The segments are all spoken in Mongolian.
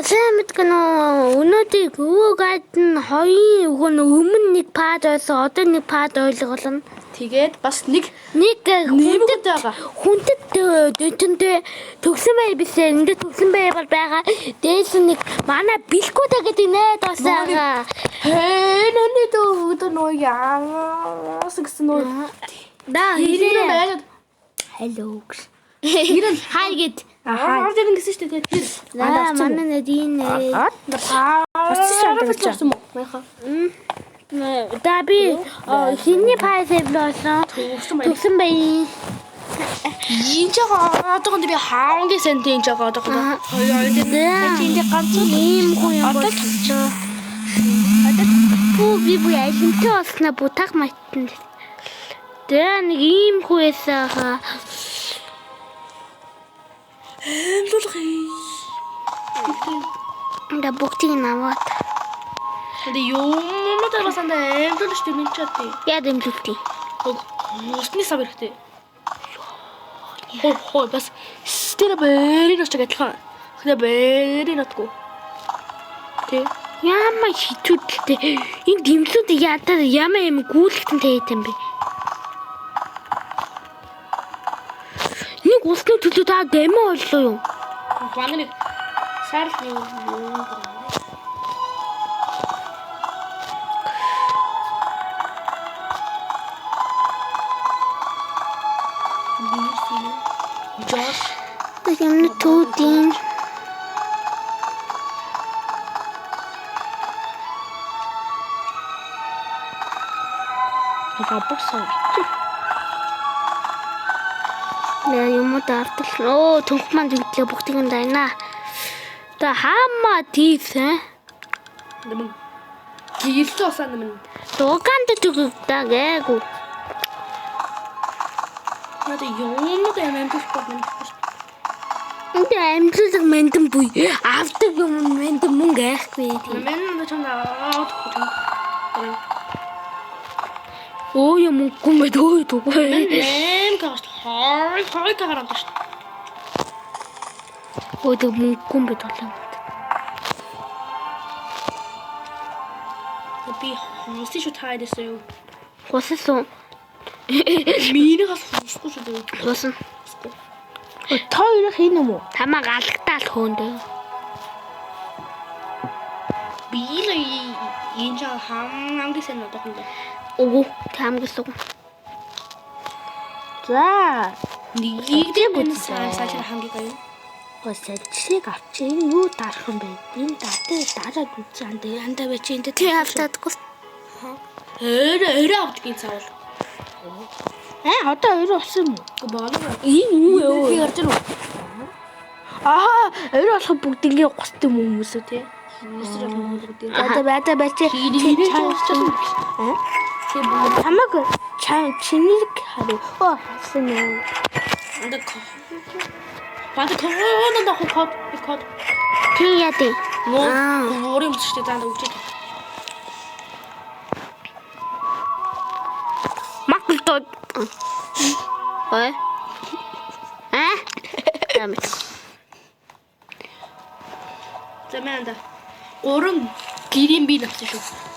сайн мэдгэн өнөөдөр өвөөгээд нь хоёрын өгөн өмнө нэг пад байсан одоо нэг пад ойлголно. Тэгээд бас нэг хүндэт дэвтэнтэй төгсөн бай бисээ эндээ төгсөн бай байгаа. Дээс нэг манай бэлгүүтэй гэдэг нэ доосаа. нэ дөө нөө яа гэсэн нөө. Да хэлээ. Hello. Ирэн хай гэд. Орж ирэн гэсэн шүү дээ. Тэр. Манай нэдийн Даби хинний пайсэблосон төгсөн бай. Ийм ч одоогонд би хаангийн сентийн ч одоогонд. Энд ганц ийм хүн юм болчихоо. Одоо би яалтантай болсноо бутах майтан. Тэгээ нэг ийм хүээсээ да бүгдийг наваад. 근데 용모도 봤는데 엠돌 수도 민쳤대. Я дэмлүүлтий. Усны сав хэрэгтэй. Хоо бас стера бэрийн очиж адилхан. Хэ бэрийн отгүй. Тэ. Яамаа хитүүдтэй. Энэ дэмлүүдийг ядаа ямаа юм гүйлгтэн таяд юм бэ. Нэг усны төлөө та дэмэ боллоо юу? Манай нэг сар нэг Юм туудын бабсан. юм дартал. Төнх манд битлээ бүгдийг нь дайнаа. Та хаамаа тийсэн. Нэмэн гийлтээ осан нэмэн. Доганд төгөгдөө гээгүй. Надад юмнууд юм байна. Энд амжилт мэндэн буй. Авдаг юм мэндэн мөнгө айхгүй. Мен ч надад Юм мөнгө мэд дугүй. Мен каст хой гараад шүү. Тэг мөнгө мэд болоо. Би хонси шүү таадаасаа юу. Госсон. Минийгээс хонсохгүй шүү дээ. Госсон. Тойрох хийнэ юм уу? Тамаа галгатаал хөөндөө. Би энэ жаа хамгийн сайн одоохонд. Үгүй таамагсаг. За. Нэгдээ бүт сайн хамгийн гоё. Госэлчийг авчин юу дарах юм бэ? Энэ дараад үзэн андаа байж энэ тий алдаадгүй. Өрөө авдгийн цаавал. Одоо өрөө болсон юм уу? Баалга. Энэ юу юу? Би гарч ирв. Өрөө болох бүгдийг гостой юм хүмүүсөө тий. Одоо бата бачи. Тамаг чиний харуу. Хасан юм. Анда бата код. Тий яа. Өөрийн бүстэй таанд өгч. Макултод. Ой. Тамаг. Заманда. Гурван гэрийн би навсан шүү.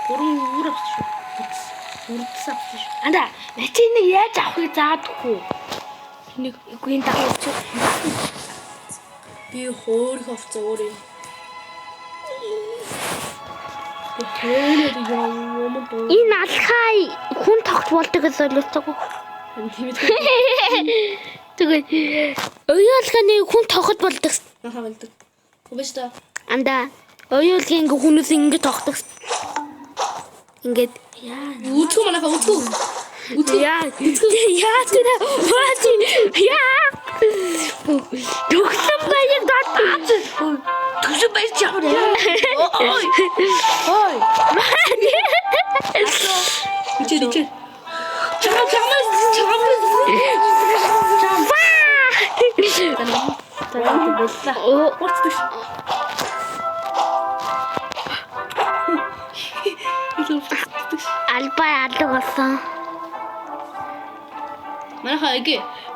Гурван үр авсан шүү. Үрдс авсан шүү. Анда начиг яаж авахыг заадаггүй. Нэг Үгүй дагуулч. би хөөх авсан өөрөө. Хөөх юм дөө. Энэ алхай хүн тогт болдог гэж ойлгоцоогүй. Тэгээ оюулганы хүн тогт болдог. Болдог. Үгүй та. Анда оюулгийн хүнээс ингэ тогтдог. Ингээд Үтгүү манайха үтгүү. яа тэр баати яа төгсөн баяг датаа төгсөн баяг чамд ой Үчи. Албай алга болсон. Манайха игээ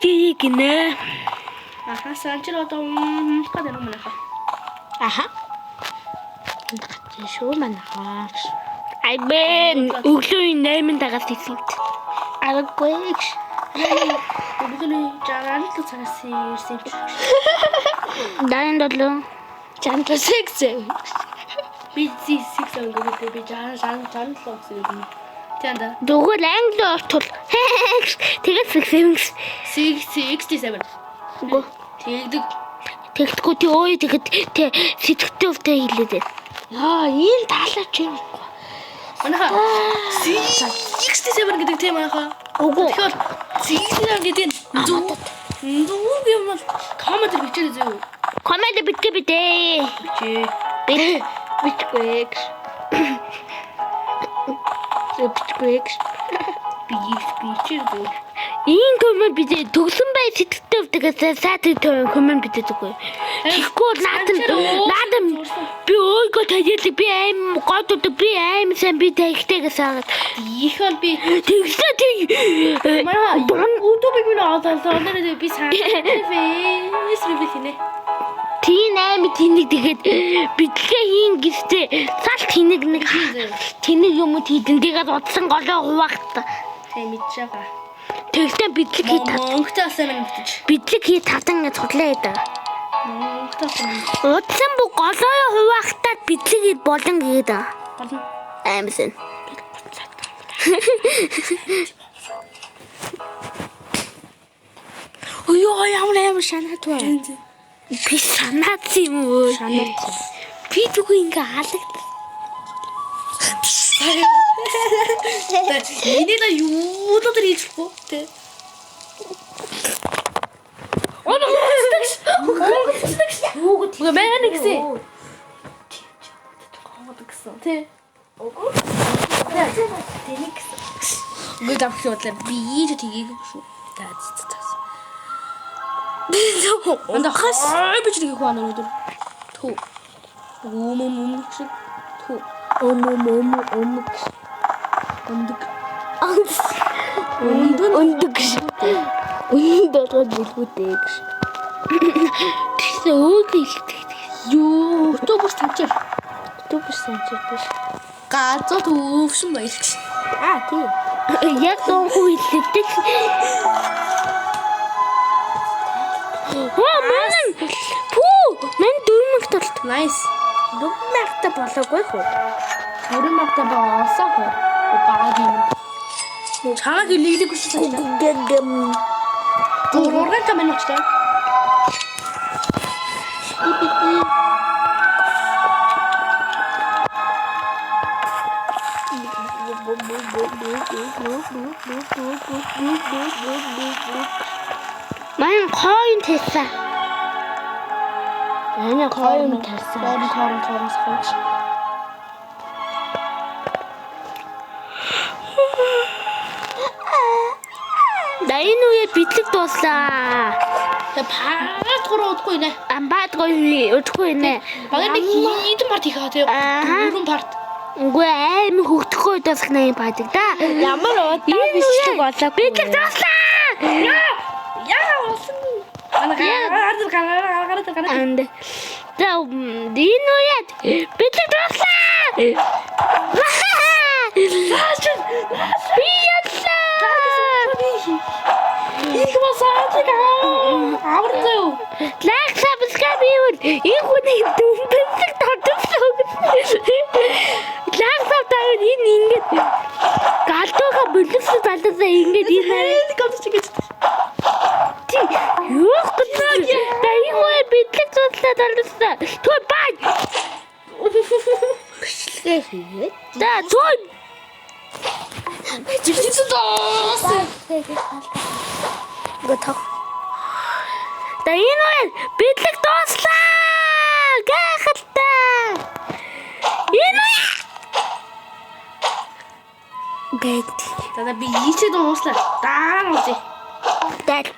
тий гинэ. Аха санчир одоо гадаа юм байна. Аха. Тийшүү манаа. Ай бэн өглөөний 8 дагаас хэлээд. Аргагүй. Бүгдний жаргал л цагаас ирсэн ч. Дан долоо. Чанта секси. Би сикс өнгөрөөдөө би жаргал л өгсөн. Тэнда. Дөгөл англи ортол. Тэгээд 67. Үгүй. Тэгдэг. Тэгтгүү тий ой тэгэд тий сэтгэвтэй өвтэй хэлээд байна. Яа, ийм таалаач юм. Манайха 67 гэдэг тийм манайха. Үгүй. Тэгэхээр 67 гэдэг нь зүг юм бол коммент бичээрэй зөө. Коммент битээ. Чи. Бичгүй. Бичгүй. Бичээр зөө. Ийм коммент битээ төгсөн бай сэтгэвтэй өвтэйгээс сайтай коммент битээ зүггүй. Тэгэхгүй наадам би ойгоо таялаа би аим годод би аим сайн би тэгтэйгээс аваад Их бол би тэгсээ тий манай YouTube-ийг минь оолоо би сайн Facebook хийнэ. тийм аим тэнэг тэгээд бидлэгээ хийн гэжтэй салт тэнэг нэг тэнэг юм уу хийдэн тэгээд удсан голоо хуваахта. Тэ мэдчихэе. Тэгтээ бидлэг хий Монголтой алсан юм битэж. бидлэг хий тавдан цуглаа яда. Монголтой алсан. Удсан бу голоо хуваахтаа бидлэг болон гээд Болно. аимсэн. Ой, ямар шанаад байна. Би санаац юм уу? Шанаад. Би түгүй ингээ хаалт. Энийг да юу л тэр хийчихгүй тэ. Үгүй мэн гэсэн. Тэ. Үгүй давх бодлоо би ийж тгийггүй шүү. Таац. Анда хас би ч тгийхгүй анаа өдөр. Түү. Ом шиг. Түү. Ом. Ондог. Өндөг шиг. Өндөг билгүүтэй гэж. Тэгсэн өөлөлтэй. Юу, өтөбөр тавчаар. Түбс санчир биш. Газар төвшин баярч. Тий. Яг донхоо хэлдэг. Оо манан. Пүү, мэн 4 толт. Nice. Дүгмэгтэй болоогүй хөө. Төрөн магтаа баасан хөө. Багад юм. Чааг илэгдэг хүссэн. Гэгэм. Дөрөөр та минь очтой. Ман хойн тэсэ. Яна хойм тарсан. Хоорон сахаж. Дайн үе битлэг дууслаа. Тэ паад гурав удахгүй нэ. Амбаадгүй удахгүй нэ. Багаар нэг хитэн парт хийхаа тэ. Дөрвөн парт. Үгүй аим хөгдөхгүй дасах нэг баадаг да. Ямар удаа бичлэг болоогүй. Битлэг дууслаа. Яа олсон. Гараад. Анд. Дин үеэд битлэг дууслаа. Би ядлаа. Их масаатик аврдөө. Лайк сабскрайб хийвэл энэ хүний дүнбэлэг татсан. Лайк сабтайг энэ ингээд галдууга бүлэсээ талдаа ингээд энэ Гомчигэж. юу гэдэг дайны үе битлэг дууслаа талдаа. Той бай. Бичлэгээ хийгээд. Да той. Жигсэн доос. Готов. Дайны үе битлэг дууслаа. Гайхалтай. Энэ Гэт. За би ийчээ дууслаа. Дараа нь үзье. дайт